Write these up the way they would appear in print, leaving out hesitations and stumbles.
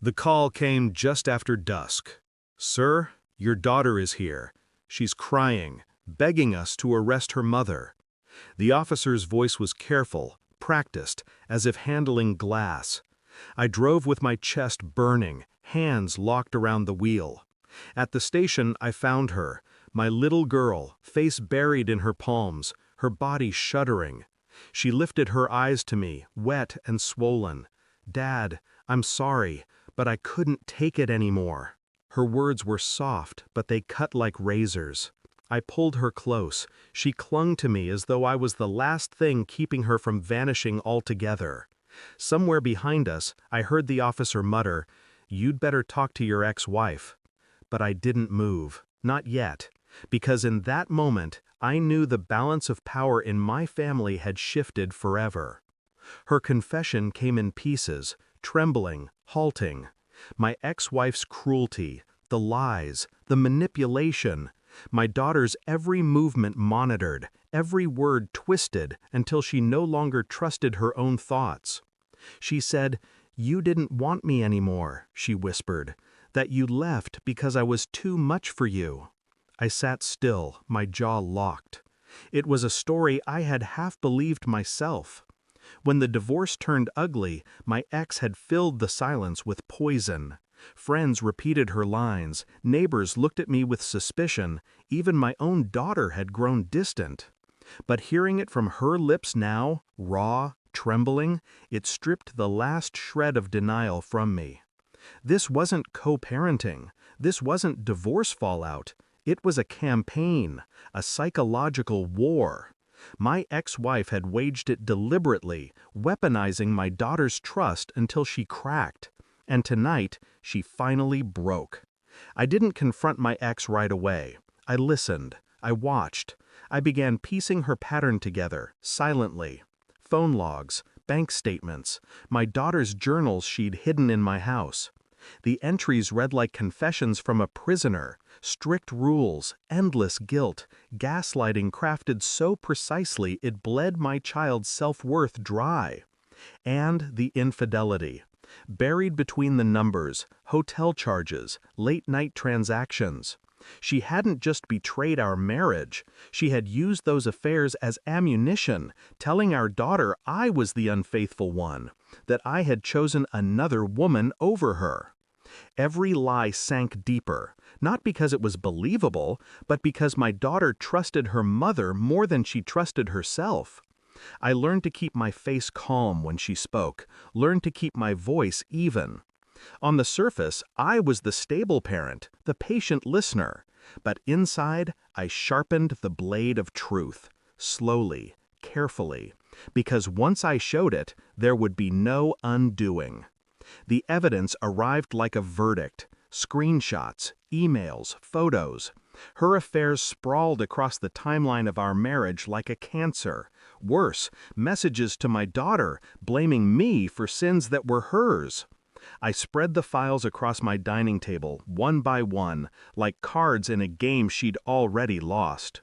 The call came just after dusk. "Sir, your daughter is here. She's crying, begging us to arrest her mother." The officer's voice was careful, practiced, as if handling glass. I drove with my chest burning, hands locked around the wheel. At the station, I found her, my little girl, face buried in her palms, her body shuddering. She lifted her eyes to me, wet and swollen. "Dad, I'm sorry, but I couldn't take it anymore." Her words were soft, but they cut like razors. I pulled her close. She clung to me as though I was the last thing keeping her from vanishing altogether. Somewhere behind us, I heard the officer mutter, "You'd better talk to your ex-wife." But I didn't move, not yet, because in that moment, I knew the balance of power in my family had shifted forever. Her confession came in pieces, trembling, halting. My ex-wife's cruelty, the lies, the manipulation, my daughter's every movement monitored, every word twisted until she no longer trusted her own thoughts. She said, "You didn't want me anymore," she whispered, "that you left because I was too much for you." I sat still, my jaw locked. It was a story I had half believed myself. When the divorce turned ugly, my ex had filled the silence with poison. Friends repeated her lines, neighbors looked at me with suspicion, even my own daughter had grown distant. But hearing it from her lips now, raw, trembling, it stripped the last shred of denial from me. This wasn't co-parenting. This wasn't divorce fallout. It was a campaign, a psychological war. My ex-wife had waged it deliberately, weaponizing my daughter's trust until she cracked. And tonight, she finally broke. I didn't confront my ex right away. I listened. I watched. I began piecing her pattern together, silently. Phone logs, bank statements, my daughter's journals she'd hidden in my house. The entries read like confessions from a prisoner, strict rules, endless guilt, gaslighting crafted so precisely it bled my child's self-worth dry. And the infidelity. Buried between the numbers, hotel charges, late-night transactions. She hadn't just betrayed our marriage, she had used those affairs as ammunition, telling our daughter I was the unfaithful one, that I had chosen another woman over her. Every lie sank deeper, not because it was believable, but because my daughter trusted her mother more than she trusted herself. I learned to keep my face calm when she spoke, learned to keep my voice even. On the surface, I was the stable parent, the patient listener, but inside, I sharpened the blade of truth, slowly, carefully, because once I showed it, there would be no undoing. The evidence arrived like a verdict, screenshots, emails, photos. Her affairs sprawled across the timeline of our marriage like a cancer. Worse, messages to my daughter, blaming me for sins that were hers. I spread the files across my dining table, one by one, like cards in a game she'd already lost.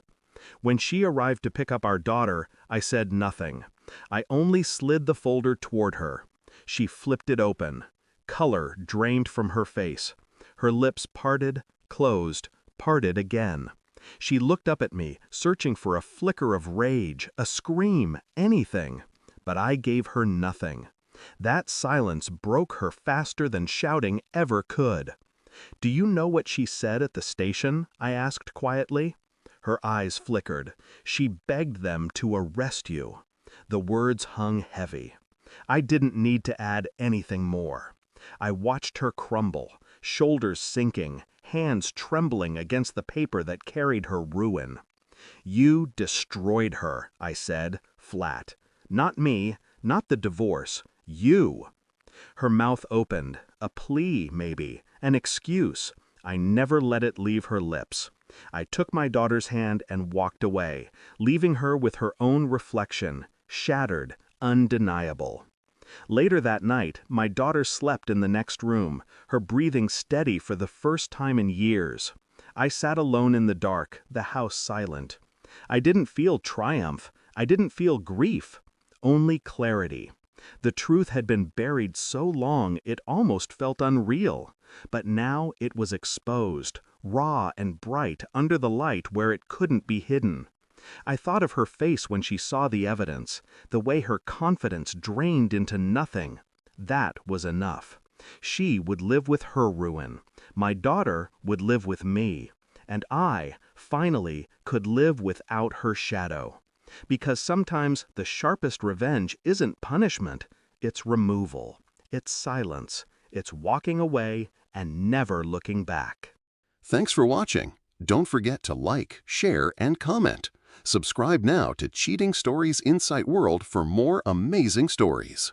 When she arrived to pick up our daughter, I said nothing. I only slid the folder toward her. She flipped it open. Color drained from her face. Her lips parted, closed, parted again. She looked up at me, searching for a flicker of rage, a scream, anything. But I gave her nothing. That silence broke her faster than shouting ever could. "Do you know what she said at the station?" I asked quietly. Her eyes flickered. She begged them to arrest you. The words hung heavy. I didn't need to add anything more. I watched her crumble, shoulders sinking, hands trembling against the paper that carried her ruin. "You destroyed her," I said, flat. "Not me, not the divorce. You." Her mouth opened, a plea, maybe, an excuse. I never let it leave her lips. I took my daughter's hand and walked away, leaving her with her own reflection, shattered, undeniable. Later that night, my daughter slept in the next room, her breathing steady for the first time in years. I sat alone in the dark, the house silent. I didn't feel triumph. I didn't feel grief. Only clarity. The truth had been buried so long it almost felt unreal, but now it was exposed, raw and bright under the light where it couldn't be hidden. I thought of her face when she saw the evidence, the way her confidence drained into nothing. That was enough. She would live with her ruin. My daughter would live with me. And I, finally, could live without her shadow. Because sometimes the sharpest revenge isn't punishment, it's removal, it's silence, it's walking away and never looking back. Thanks for watching. Don't forget to like, share, and comment. Subscribe now to Cheating Stories Insight World for more amazing stories.